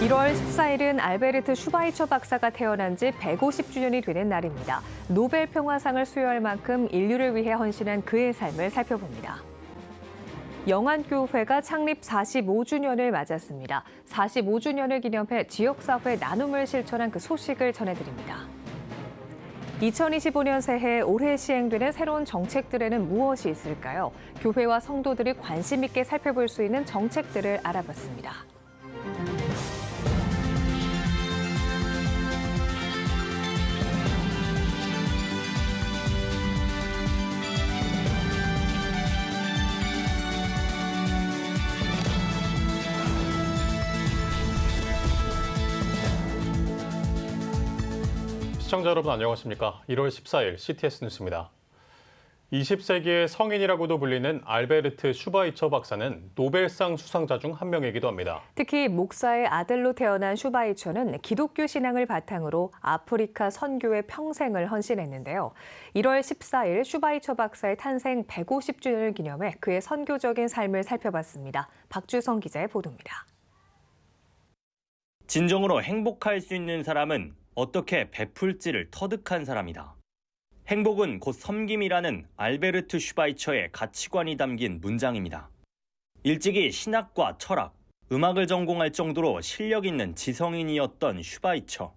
1월 14일은 알베르트 슈바이처 박사가 태어난 지 150주년이 되는 날입니다. 노벨 평화상을 수여할 만큼 인류를 위해 헌신한 그의 삶을 살펴봅니다. 영안교회가 창립 45주년을 맞았습니다. 45주년을 기념해 지역사회 나눔을 실천한 그 소식을 전해드립니다. 2025년 새해 올해 시행되는 새로운 정책들에는 무엇이 있을까요? 교회와 성도들이 관심 있게 살펴볼 수 있는 정책들을 알아봤습니다. 시청자 여러분 안녕하십니까? 1월 14일 CTS 뉴스입니다. 20세기의 성인이라고도 불리는 알베르트 슈바이처 박사는 노벨상 수상자 중 한 명이기도 합니다. 특히 목사의 아들로 태어난 슈바이처는 기독교 신앙을 바탕으로 아프리카 선교에 평생을 헌신했는데요. 1월 14일 슈바이처 박사의 탄생 150주년을 기념해 그의 선교적인 삶을 살펴봤습니다. 박주성 기자의 보도입니다. 진정으로 행복할 수 있는 사람은 어떻게 베풀지를 터득한 사람이다. 행복은 곧 섬김이라는 알베르트 슈바이처의 가치관이 담긴 문장입니다. 일찍이 신학과 철학, 음악을 전공할 정도로 실력 있는 지성인이었던 슈바이처.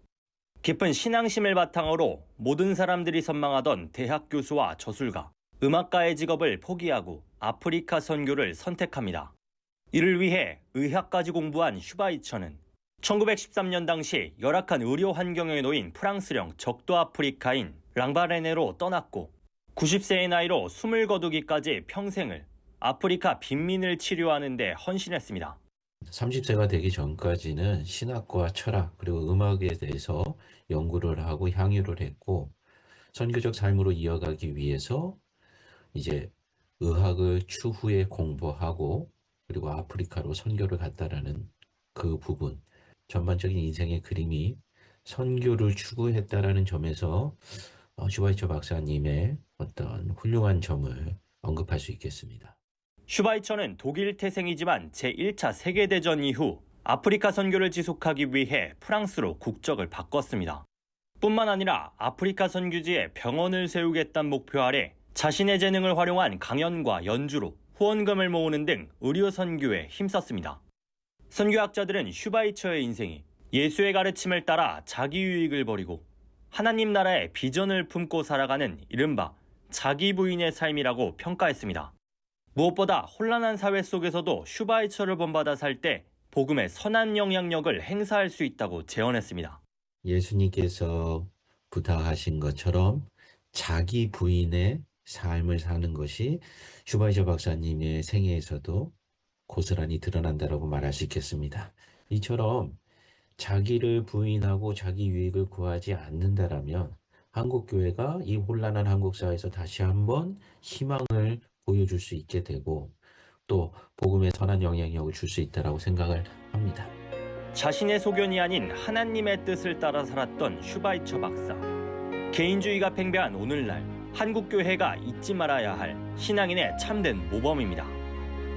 깊은 신앙심을 바탕으로 모든 사람들이 선망하던 대학 교수와 저술가, 음악가의 직업을 포기하고 아프리카 선교를 선택합니다. 이를 위해 의학까지 공부한 슈바이처는 1913년 당시 열악한 의료 환경에 놓인 프랑스령 적도 아프리카인 랑바레네로 떠났고 90세의 나이로 숨을 거두기까지 평생을 아프리카 빈민을 치료하는 데 헌신했습니다. 30세가 되기 전까지는 신학과 철학 그리고 음악에 대해서 연구를 하고 향유를 했고 선교적 삶으로 이어가기 위해서 이제 의학을 추후에 공부하고 그리고 아프리카로 선교를 갔다라는 그 부분 전반적인 인생의 그림이 선교를 추구했다라는 점에서 슈바이처 박사님의 어떤 훌륭한 점을 언급할 수 있겠습니다. 슈바이처는 독일 태생이지만 제1차 세계대전 이후 아프리카 선교를 지속하기 위해 프랑스로 국적을 바꿨습니다. 뿐만 아니라 아프리카 선교지에 병원을 세우겠다는 목표 아래 자신의 재능을 활용한 강연과 연주로 후원금을 모으는 등 의료 선교에 힘썼습니다. 선교학자들은 슈바이처의 인생이 예수의 가르침을 따라 자기 유익을 버리고 하나님 나라의 비전을 품고 살아가는 이른바 자기 부인의 삶이라고 평가했습니다. 무엇보다 혼란한 사회 속에서도 슈바이처를 본받아 살 때 복음의 선한 영향력을 행사할 수 있다고 제언했습니다. 예수님께서 부탁하신 것처럼 자기 부인의 삶을 사는 것이 슈바이처 박사님의 생애에서도 고스란히 드러난다고 말할 수 있겠습니다. 이처럼 자기를 부인하고 자기 유익을 구하지 않는다라면 한국교회가 이 혼란한 한국 사회에서 다시 한번 희망을 보여줄 수 있게 되고 또 복음의 선한 영향력을 줄 수 있다고 생각을 합니다. 자신의 소견이 아닌 하나님의 뜻을 따라 살았던 슈바이처 박사. 개인주의가 팽배한 오늘날 한국교회가 잊지 말아야 할 신앙인의 참된 모범입니다.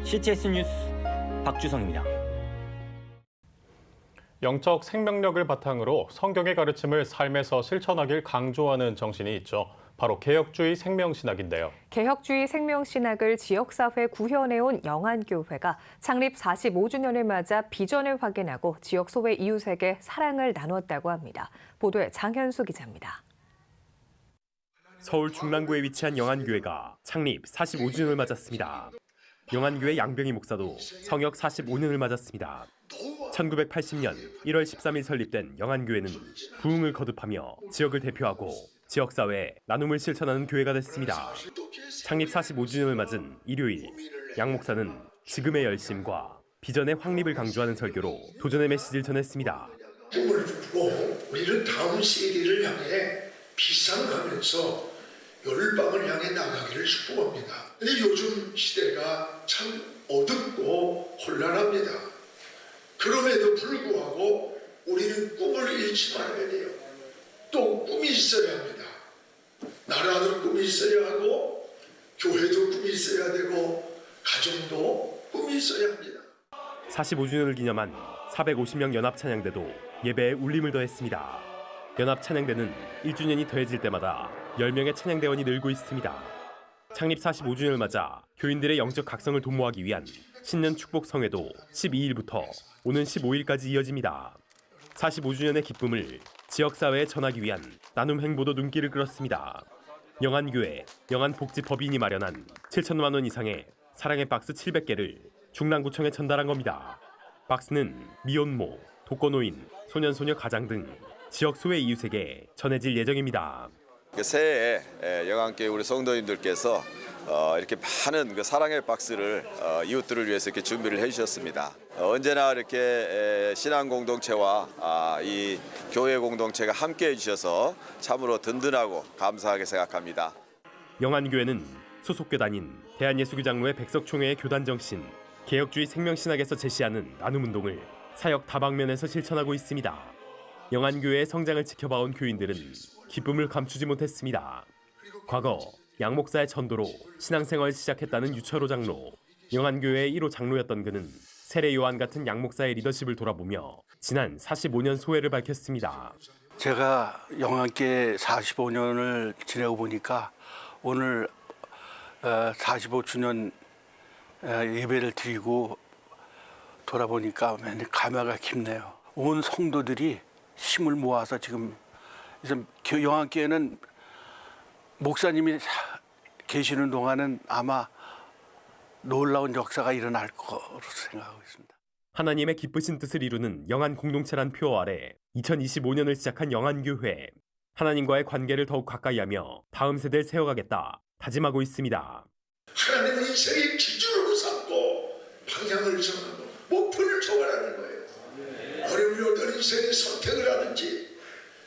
CTS 뉴스 박주성입니다. 영적 생명력을 바탕으로 성경의 가르침을 삶에서 실천하길 강조하는 정신이 있죠. 바로 개혁주의 생명신학인데요. 개혁주의 생명신학을 지역사회에 구현해온 영안교회가 창립 45주년을 맞아 비전을 확인하고 지역 소외 이웃에게 사랑을 나눴다고 합니다. 보도에 장현수 기자입니다. 서울 중랑구에 위치한 영안교회가 창립 45주년을 맞았습니다. 영안교회 양병희 목사도 성역 45년을 맞았습니다. 1980년 1월 13일 설립된 영안교회는 부흥을 거듭하며 지역을 대표하고 지역사회에 나눔을 실천하는 교회가 됐습니다. 창립 45주년을 맞은 일요일, 양 목사는 지금의 열심과 비전의 확립을 강조하는 설교로 도전의 메시지를 전했습니다. 꿈을 주고 우리는 다음 세대를 향해 비상하면서 열방을 향해 나가기를 축복합니다. 근데 요즘 시대가 참 어둡고 혼란합니다. 그럼에도 불구하고 우리는 꿈을 잃지 말아야 돼요. 또 꿈이 있어야 합니다. 나라도 꿈이 있어야 하고 교회도 꿈이 있어야 되고 가정도 꿈이 있어야 합니다. 45주년을 기념한 450명 연합찬양대도 예배에 울림을 더했습니다. 연합찬양대는 1주년이 더해질 때마다 10명의 찬양대원이 늘고 있습니다. 창립 45주년을 맞아 교인들의 영적 각성을 도모하기 위한 신년 축복 성회도 12일부터 오는 15일까지 이어집니다. 45주년의 기쁨을 지역사회에 전하기 위한 나눔 행보도 눈길을 끌었습니다. 영안교회, 영안복지법인이 마련한 7천만 원 이상의 사랑의 박스 700개를 중랑구청에 전달한 겁니다. 박스는 미혼모, 독거노인, 소년소녀 가장 등 지역 소외 이웃에게 전해질 예정입니다. 새해에 영안교회 우리 성도님들께서 이렇게 많은 그 사랑의 박스를 이웃들을 위해서 이렇게 준비를 해주셨습니다. 언제나 이렇게 신앙 공동체와 이 교회 공동체가 함께 해주셔서 참으로 든든하고 감사하게 생각합니다. 영안교회는 소속 교단인 대한예수교장로회 백석총회의 교단 정신, 개혁주의 생명신학에서 제시하는 나눔 운동을 사역 다방면에서 실천하고 있습니다. 영안교회의 성장을 지켜봐온 교인들은 기쁨을 감추지 못했습니다. 과거 양 목사의 전도로 신앙생활을 시작했다는 유철호 장로, 영안교회의 1호 장로였던 그는 세례 요한 같은 양 목사의 리더십을 돌아보며 지난 45년 소회를 밝혔습니다. 제가 영안교회 45년을 지내고 보니까 오늘 45주년 예배를 드리고 돌아보니까 맨날 감회가 깊네요. 온 성도들이 힘을 모아서 지금 영안교회는 목사님이 계시는 동안은 아마 놀라운 역사가 일어날 거로 생각하고 있습니다. 하나님의 기쁘신 뜻을 이루는 영안 공동체란 표어 아래 2025년을 시작한 영안교회. 하나님과의 관계를 더욱 가까이 하며 다음 세대를 세워가겠다 다짐하고 있습니다. 하나님을 인생의 기준으로 삼고 방향을 정하고 목표를 정하라는 거예요. 어려움이 어떤 인생의 선택을 하든지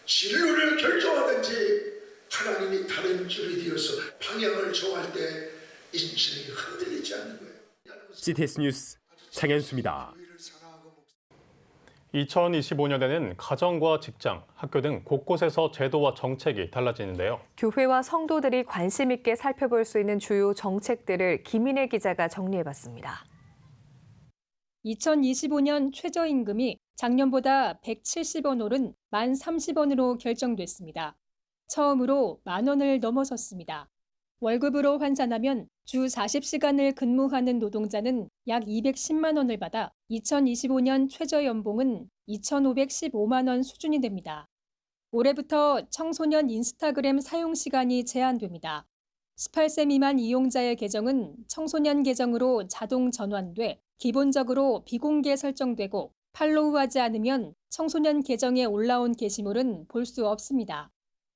진로를 결정하든지 하나님이 다른 길이 되어서 방향을 정할 때 인생이 흔들리지 않는 거예요. CTS 뉴스 장현수입니다. 2025년에는 가정과 직장, 학교 등 곳곳에서 제도와 정책이 달라지는데요. 교회와 성도들이 관심 있게 살펴볼 수 있는 주요 정책들을 김인혜 기자가 정리해봤습니다. 2025년 최저임금이 작년보다 170원 오른 1,030원으로 결정됐습니다. 처음으로 10,000원을 넘어섰습니다. 월급으로 환산하면 주 40시간을 근무하는 노동자는 약 210만 원을 받아 2025년 최저연봉은 2,515만 원 수준이 됩니다. 올해부터 청소년 인스타그램 사용 시간이 제한됩니다. 18세 미만 이용자의 계정은 청소년 계정으로 자동 전환돼 기본적으로 비공개 설정되고 팔로우하지 않으면 청소년 계정에 올라온 게시물은 볼 수 없습니다.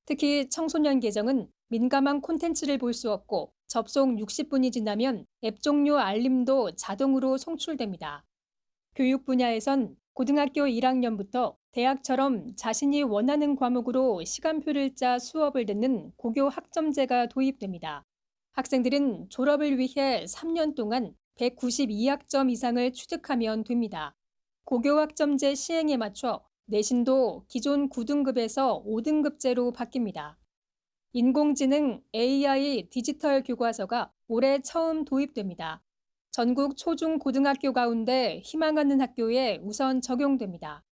특히 청소년 계정은 민감한 콘텐츠를 볼 수 없고 접속 60분이 지나면 앱 종료 알림도 자동으로 송출됩니다. 교육 분야에선 고등학교 1학년부터 대학처럼 자신이 원하는 과목으로 시간표를 짜 수업을 듣는 고교 학점제가 도입됩니다. 학생들은 졸업을 위해 3년 동안 192학점 이상을 취득하면 됩니다. 고교 학점제 시행에 맞춰 내신도 기존 9등급에서 5등급제로 바뀝니다. 인공지능 AI 디지털 교과서가 올해 처음 도입됩니다. 전국 초중 고등학교 가운데 희망하는 학교에 우선 적용됩니다.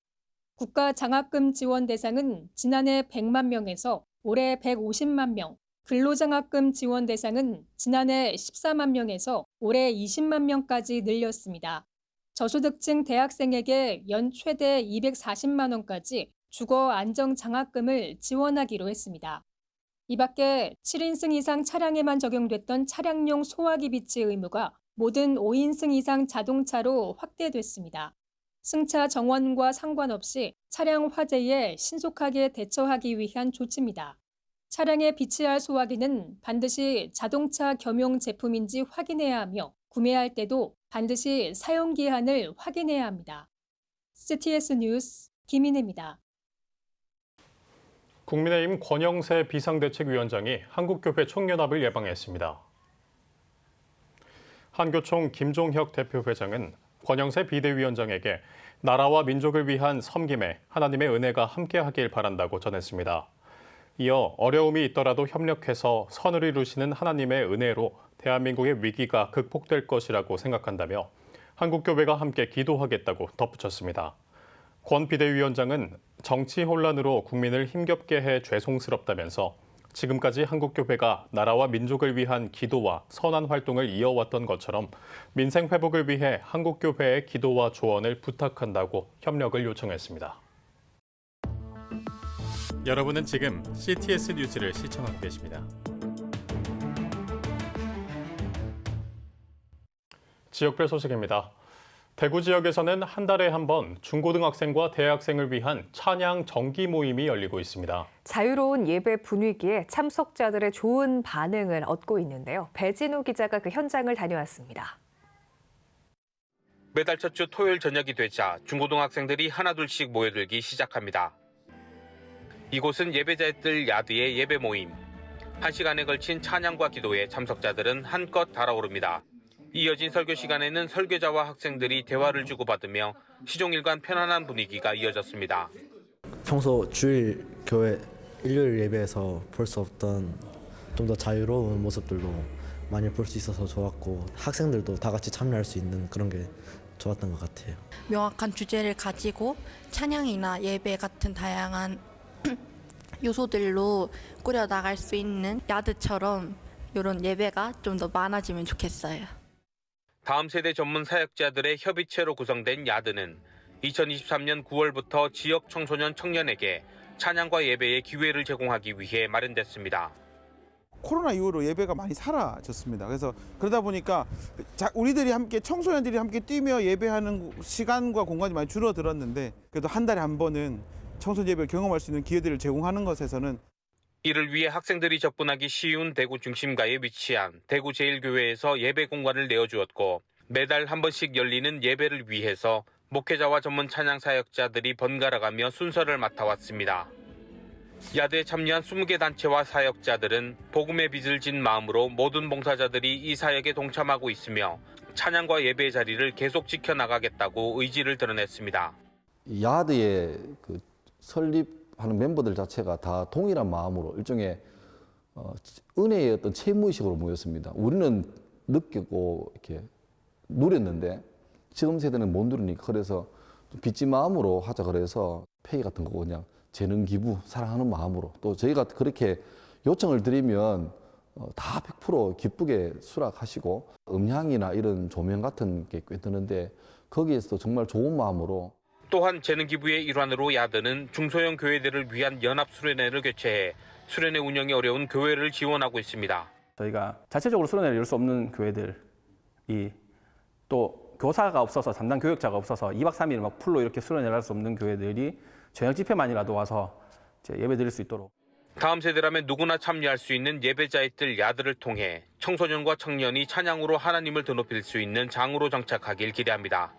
국가 장학금 지원 대상은 지난해 100만 명에서 올해 150만 명, 근로장학금 지원 대상은 지난해 14만 명에서 올해 20만 명까지 늘렸습니다. 저소득층 대학생에게 연 최대 240만 원까지 주거 안정 장학금을 지원하기로 했습니다. 이 밖에 7인승 이상 차량에만 적용됐던 차량용 소화기 비치 의무가 모든 5인승 이상 자동차로 확대됐습니다. 승차 정원과 상관없이 차량 화재에 신속하게 대처하기 위한 조치입니다. 차량에 비치할 소화기는 반드시 자동차 겸용 제품인지 확인해야 하며 구매할 때도 반드시 사용기한을 확인해야 합니다. CTS 뉴스 김인혜입니다. 국민의힘 권영세 비상대책위원장이 한국교회 총연합을 예방했습니다. 한교총 김종혁 대표회장은 권영세 비대위원장에게 나라와 민족을 위한 섬김에 하나님의 은혜가 함께하길 바란다고 전했습니다. 이어 어려움이 있더라도 협력해서 선을 이루시는 하나님의 은혜로 대한민국의 위기가 극복될 것이라고 생각한다며 한국교회가 함께 기도하겠다고 덧붙였습니다. 권 비대위원장은 정치 혼란으로 국민을 힘겹게 해 죄송스럽다면서 지금까지 한국교회가 나라와 민족을 위한 기도와 선한 활동을 이어왔던 것처럼 민생 회복을 위해 한국교회의 기도와 조언을 부탁한다고 협력을 요청했습니다. 여러분은 지금 CTS 뉴스를 시청하고 계십니다. 지역별 소식입니다. 대구 지역에서는 한 달에 한 번 중고등학생과 대학생을 위한 찬양 정기 모임이 열리고 있습니다. 자유로운 예배 분위기에 참석자들의 좋은 반응을 얻고 있는데요. 배진우 기자가 그 현장을 다녀왔습니다. 매달 첫 주 토요일 저녁이 되자 중고등학생들이 하나둘씩 모여들기 시작합니다. 이곳은 예배자의 뜰 야드의 예배 모임. 1시간에 걸친 찬양과 기도에 참석자들은 한껏 달아오릅니다. 이어진 설교 시간에는 설교자와 학생들이 대화를 주고받으며 시종일관 편안한 분위기가 이어졌습니다. 평소 주일 교회 일요일 예배에서 볼 수 없던 좀 더 자유로운 모습들도 많이 볼 수 있어서 좋았고 학생들도 다 같이 참여할 수 있는 그런 게 좋았던 것 같아요. 명확한 주제를 가지고 찬양이나 예배 같은 다양한 요소들로 꾸려나갈 수 있는 야드처럼 이런 예배가 좀 더 많아지면 좋겠어요. 다음 세대 전문 사역자들의 협의체로 구성된 야드는 2023년 9월부터 지역 청소년 청년에게 찬양과 예배의 기회를 제공하기 위해 마련됐습니다. 코로나 이후로 예배가 많이 사라졌습니다. 그래서 그러다 보니까 우리들이 함께 청소년들이 함께 뛰며 예배하는 시간과 공간이 많이 줄어들었는데 그래도 한 달에 한 번은 청소년 예배를 경험할 수 있는 기회들을 제공하는 것에서는 이를 위해 학생들이 접근하기 쉬운 대구 중심가에 위치한 대구 제1교회에서 예배 공간을 내어주었고 매달 한 번씩 열리는 예배를 위해서 목회자와 전문 찬양 사역자들이 번갈아가며 순서를 맡아왔습니다. 야드에 참여한 20개 단체와 사역자들은 복음의 빚을 진 마음으로 모든 봉사자들이 이 사역에 동참하고 있으며 찬양과 예배의 자리를 계속 지켜나가겠다고 의지를 드러냈습니다. 야드의 설립하는 멤버들 자체가 다 동일한 마음으로 일종의 은혜의 어떤 채무의식으로 모였습니다. 우리는 느끼고 이렇게 누렸는데 지금 세대는 못 누리니까 그래서 빚진 마음으로 하자 그래서 페이 같은 거 그냥 재능 기부 사랑하는 마음으로 또 저희가 그렇게 요청을 드리면 다 100% 기쁘게 수락하시고 음향이나 이런 조명 같은 게 꽤 드는데 거기에서도 정말 좋은 마음으로 또한 재능 기부의 일환으로 야드는 중소형 교회들을 위한 연합 수련회를 개최해 수련회 운영이 어려운 교회를 지원하고 있습니다. 저희가 자체적으로 수련회를 열 수 없는 교회들이 또 교사가 없어서 담당 교역자가 없어서 2박 3일 막 풀로 이렇게 수련회를 할 수 없는 교회들이 저녁 집회만이라도 와서 예배 드릴 수 있도록. 다음 세대라면 누구나 참여할 수 있는 예배자의 뜰 야드를 통해 청소년과 청년이 찬양으로 하나님을 드높일 수 있는 장으로 정착하길 기대합니다.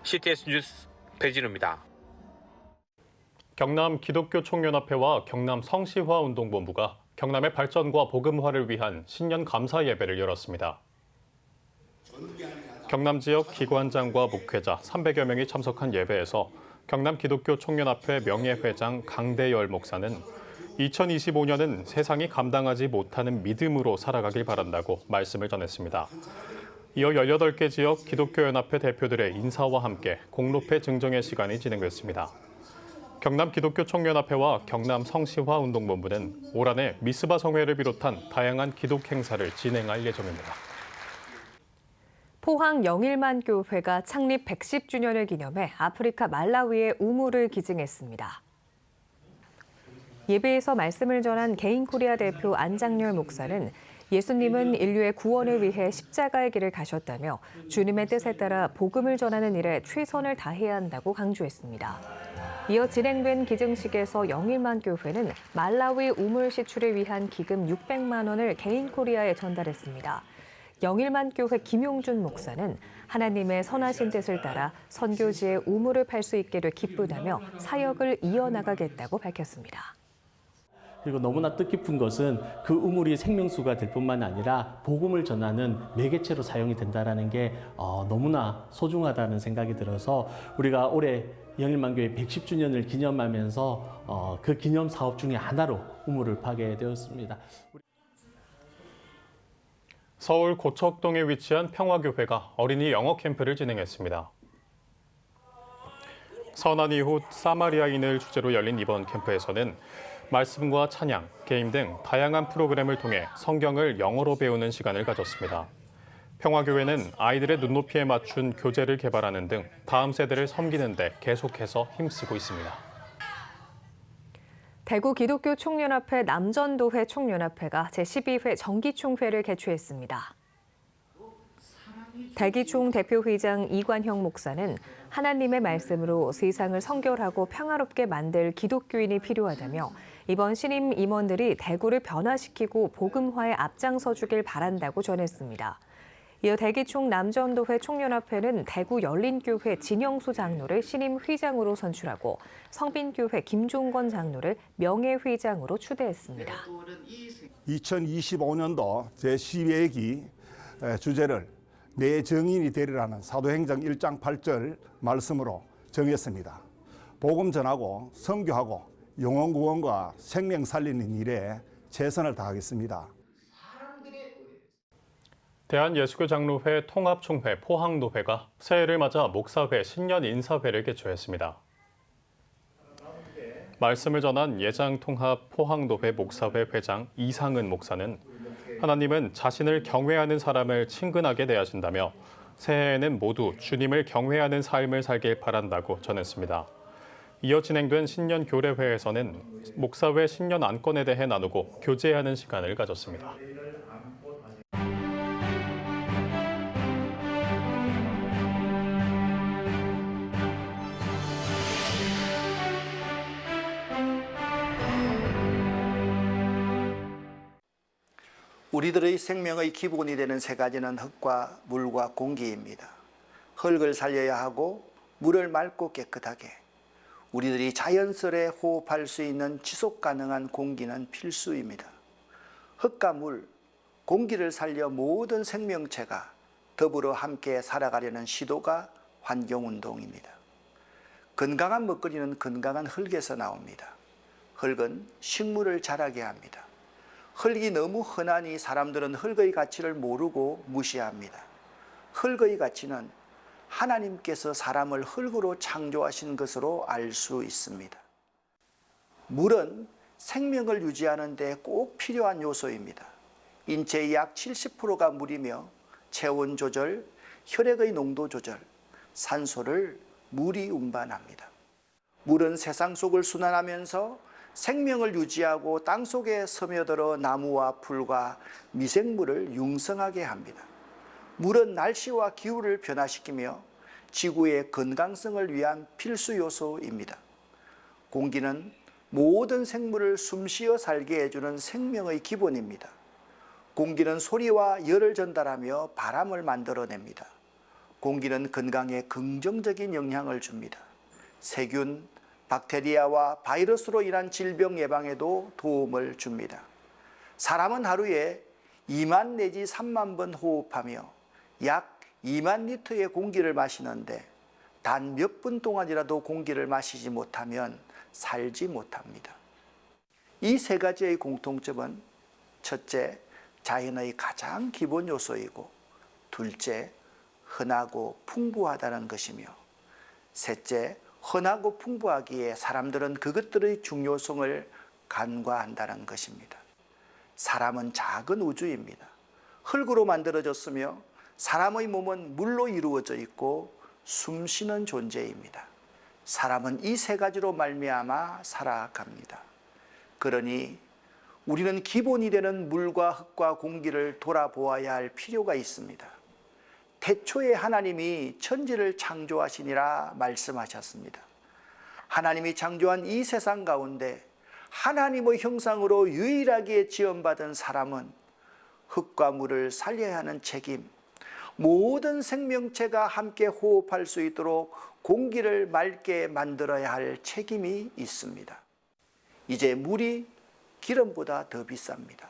CTS 뉴스 배진우입니다. 경남 기독교 총연합회와 경남 성시화운동본부가 경남의 발전과 복음화를 위한 신년 감사 예배를 열었습니다. 경남 지역 기관장과 목회자 300여 명이 참석한 예배에서 경남 기독교 총연합회 명예회장 강대열 목사는 2025년은 세상이 감당하지 못하는 믿음으로 살아가길 바란다고 말씀을 전했습니다. 이어 18개 지역 기독교연합회 대표들의 인사와 함께 공로패 증정의 시간이 진행됐습니다. 경남 기독교 총연합회와 경남 성시화운동본부는 올 한해 미스바 성회를 비롯한 다양한 기독 행사를 진행할 예정입니다. 포항 영일만 교회가 창립 110주년을 기념해 아프리카 말라위의 우물을 기증했습니다. 예배에서 말씀을 전한 개인코리아 대표 안장렬 목사는 예수님은 인류의 구원을 위해 십자가의 길을 가셨다며 주님의 뜻에 따라 복음을 전하는 일에 최선을 다해야 한다고 강조했습니다. 이어 진행된 기증식에서 영일만 교회는 말라위 우물 시출을 위한 기금 600만 원을 개인코리아에 전달했습니다. 영일만 교회 김용준 목사는 하나님의 선하신 뜻을 따라 선교지에 우물을 팔 수 있게 돼 기쁘다며 사역을 이어나가겠다고 밝혔습니다. 그리고 너무나 뜻깊은 것은 그 우물이 생명수가 될 뿐만 아니라 복음을 전하는 매개체로 사용이 된다는 게 너무나 소중하다는 생각이 들어서 우리가 올해 영일만교회 110주년을 기념하면서 그 기념 사업 중에 하나로 우물을 파게 되었습니다. 서울 고척동에 위치한 평화교회가 어린이 영어 캠프를 진행했습니다. 선한 이웃 사마리아인을 주제로 열린 이번 캠프에서는 말씀과 찬양, 게임 등 다양한 프로그램을 통해 성경을 영어로 배우는 시간을 가졌습니다. 평화교회는 아이들의 눈높이에 맞춘 교재를 개발하는 등 다음 세대를 섬기는 데 계속해서 힘쓰고 있습니다. 대구 기독교 총연합회 남전도회 총연합회가 제12회 정기총회를 개최했습니다. 대기총 대표회장 이관형 목사는 하나님의 말씀으로 세상을 성결하고 평화롭게 만들 기독교인이 필요하다며 이번 신임 임원들이 대구를 변화시키고 복음화에 앞장서 주길 바란다고 전했습니다. 이어 대기총 남전도회 총연합회는 대구 열린교회 진영수 장로를 신임 회장으로 선출하고 성빈교회 김종건 장로를 명예회장으로 추대했습니다. 2025년도 제12회기 주제를 내 정인이 되리라는 사도행전 1장 8절 말씀으로 정했습니다. 복음 전하고 선교하고 영혼 구원과 생명 살리는 일에 최선을 다하겠습니다. 대한예수교장로회 통합총회 포항노회가 새해를 맞아 목사회 신년 인사회를 개최했습니다. 말씀을 전한 예장통합 포항노회 목사회 회장 이상은 목사는 하나님은 자신을 경외하는 사람을 친근하게 대하신다며 새해에는 모두 주님을 경외하는 삶을 살길 바란다고 전했습니다. 이어 진행된 신년 교례회에서는 목사회 신년 안건에 대해 나누고 교제하는 시간을 가졌습니다. 우리들의 생명의 기본이 되는 세 가지는 흙과 물과 공기입니다. 흙을 살려야 하고 물을 맑고 깨끗하게, 우리들이 자연스레 호흡할 수 있는 지속 가능한 공기는 필수입니다. 흙과 물, 공기를 살려 모든 생명체가 더불어 함께 살아가려는 시도가 환경운동입니다. 건강한 먹거리는 건강한 흙에서 나옵니다. 흙은 식물을 자라게 합니다. 흙이 너무 흔하니 사람들은 흙의 가치를 모르고 무시합니다. 흙의 가치는 하나님께서 사람을 흙으로 창조하신 것으로 알 수 있습니다. 물은 생명을 유지하는 데 꼭 필요한 요소입니다. 인체의 약 70%가 물이며 체온 조절, 혈액의 농도 조절, 산소를 물이 운반합니다. 물은 세상 속을 순환하면서 생명을 유지하고 땅속에 스며들어 나무와 풀과 미생물을 융성하게 합니다. 물은 날씨와 기후를 변화시키며 지구의 건강성을 위한 필수 요소입니다. 공기는 모든 생물을 숨쉬어 살게 해주는 생명의 기본입니다. 공기는 소리와 열을 전달하며 바람을 만들어냅니다. 공기는 건강에 긍정적인 영향을 줍니다. 세균, 박테리아와 바이러스로 인한 질병 예방에도 도움을 줍니다. 사람은 하루에 2만 내지 3만 번 호흡하며 약 2만 리터의 공기를 마시는데 단 몇 분 동안이라도 공기를 마시지 못하면 살지 못합니다. 이 세 가지의 공통점은 첫째, 자연의 가장 기본 요소이고, 둘째, 흔하고 풍부하다는 것이며, 셋째, 흔하고 풍부하기에 사람들은 그것들의 중요성을 간과한다는 것입니다. 사람은 작은 우주입니다. 흙으로 만들어졌으며 사람의 몸은 물로 이루어져 있고 숨쉬는 존재입니다. 사람은 이 세 가지로 말미암아 살아갑니다. 그러니 우리는 기본이 되는 물과 흙과 공기를 돌아보아야 할 필요가 있습니다. 태초에 하나님이 천지를 창조하시니라 말씀하셨습니다. 하나님이 창조한 이 세상 가운데 하나님의 형상으로 유일하게 지음받은 사람은 흙과 물을 살려야 하는 책임, 모든 생명체가 함께 호흡할 수 있도록 공기를 맑게 만들어야 할 책임이 있습니다. 이제 물이 기름보다 더 비쌉니다.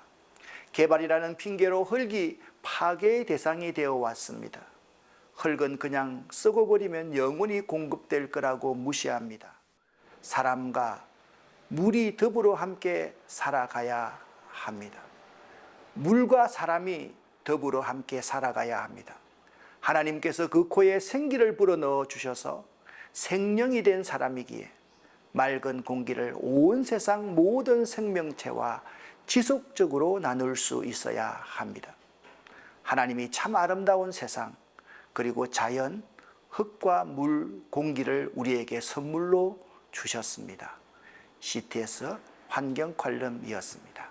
개발이라는 핑계로 흙이 파괴의 대상이 되어 왔습니다. 흙은 그냥 썩어버리면 영원히 공급될 거라고 무시합니다. 사람과 물이 더불어 함께 살아가야 합니다. 물과 사람이 더불어 함께 살아가야 합니다. 하나님께서 그 코에 생기를 불어넣어 주셔서 생명이 된 사람이기에 맑은 공기를 온 세상 모든 생명체와 지속적으로 나눌 수 있어야 합니다. 하나님이 참 아름다운 세상, 그리고 자연, 흙과 물, 공기를 우리에게 선물로 주셨습니다. CTS 환경 컬럼이었습니다.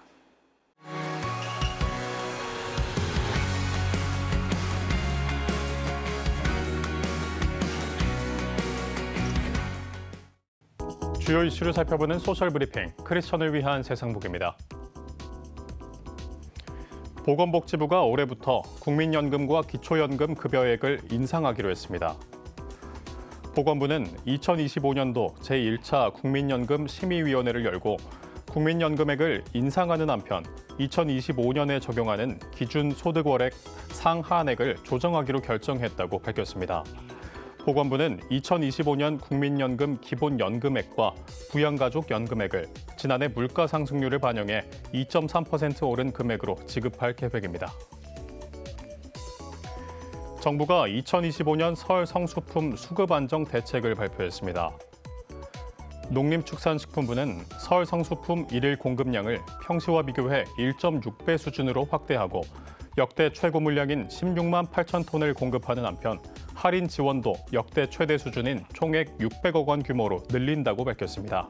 주요 이슈를 살펴보는 소셜 브리핑, 크리스천을 위한 세상복입니다. 보건복지부가 올해부터 국민연금과 기초연금 급여액을 인상하기로 했습니다. 보건부는 2025년도 제1차 국민연금 심의위원회를 열고 국민연금액을 인상하는 한편 2025년에 적용하는 기준 소득월액 상한액을 조정하기로 결정했다고 밝혔습니다. 보건부는 2025년 국민연금 기본연금액과 부양가족연금액을 지난해 물가 상승률을 반영해 2.3% 오른 금액으로 지급할 계획입니다. 정부가 2025년 설 성수품 수급 안정 대책을 발표했습니다. 농림축산식품부는 설 성수품 일일 공급량을 평시와 비교해 1.6배 수준으로 확대하고 역대 최고 물량인 16만 8천 톤을 공급하는 한편 할인 지원도 역대 최대 수준인 총액 600억 원 규모로 늘린다고 밝혔습니다.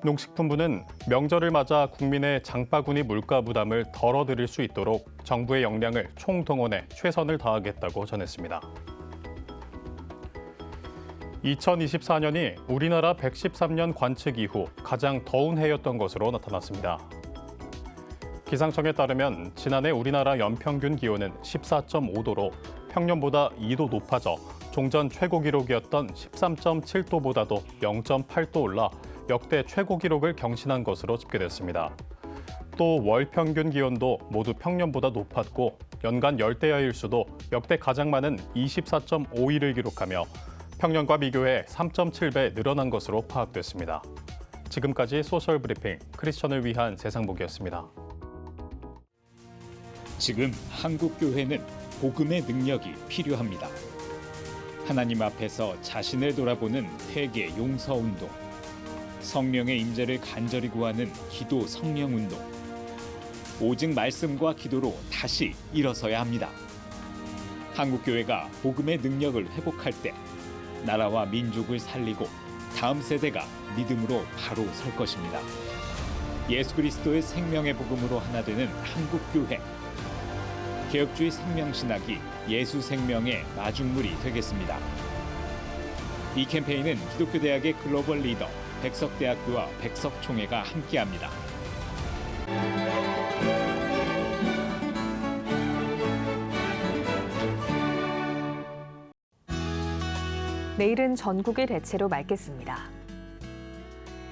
농식품부는 명절을 맞아 국민의 장바구니 물가 부담을 덜어드릴 수 있도록 정부의 역량을 총동원해 최선을 다하겠다고 전했습니다. 2024년이 우리나라 113년 관측 이후 가장 더운 해였던 것으로 나타났습니다. 기상청에 따르면 지난해 우리나라 연평균 기온은 14.5도로 평년보다 2도 높아져 종전 최고 기록이었던 13.7도보다도 0.8도 올라 역대 최고 기록을 경신한 것으로 집계됐습니다. 또 월 평균 기온도 모두 평년보다 높았고 연간 열대야 일수도 역대 가장 많은 24.5일을 기록하며 평년과 비교해 3.7배 늘어난 것으로 파악됐습니다. 지금까지 소셜 브리핑 크리스천을 위한 세상복이었습니다. 지금 한국 교회는 복음의 능력이 필요합니다. 하나님 앞에서 자신을 돌아보는 회개 용서 운동, 성령의 임재를 간절히 구하는 기도 성령 운동, 오직 말씀과 기도로 다시 일어서야 합니다. 한국 교회가 복음의 능력을 회복할 때 나라와 민족을 살리고 다음 세대가 믿음으로 바로 설 것입니다. 예수 그리스도의 생명의 복음으로 하나 되는 한국 교회. 개혁주의 생명신학이 예수 생명의 마중물이 되겠습니다. 이 캠페인은 기독교대학의 글로벌 리더 백석대학교와 백석총회가 함께합니다. 내일은 전국이 대체로 맑겠습니다.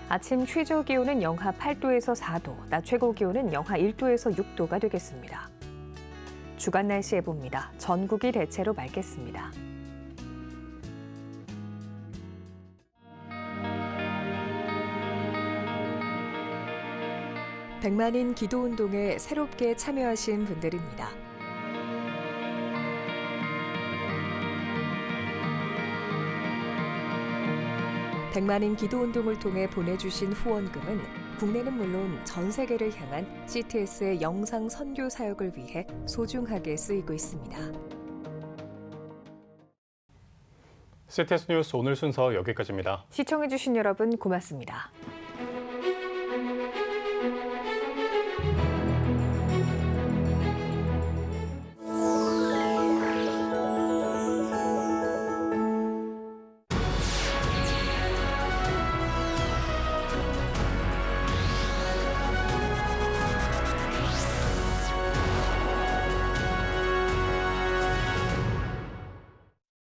아침 최저 기온은 영하 8도에서 4도, 낮 최고 기온은 영하 1도에서 6도가 되겠습니다. 주간 날씨 예보입니다. 전국이 대체로 맑겠습니다. 백만인 기도운동에 새롭게 참여하신 분들입니다. 백만인 기도운동을 통해 보내주신 후원금은 국내는 물론 전 세계를 향한 CTS의 영상 선교 사역을 위해 소중하게 쓰이고 있습니다. CTS 뉴스 오늘 순서 여기까지입니다. 시청해주신 여러분 고맙습니다.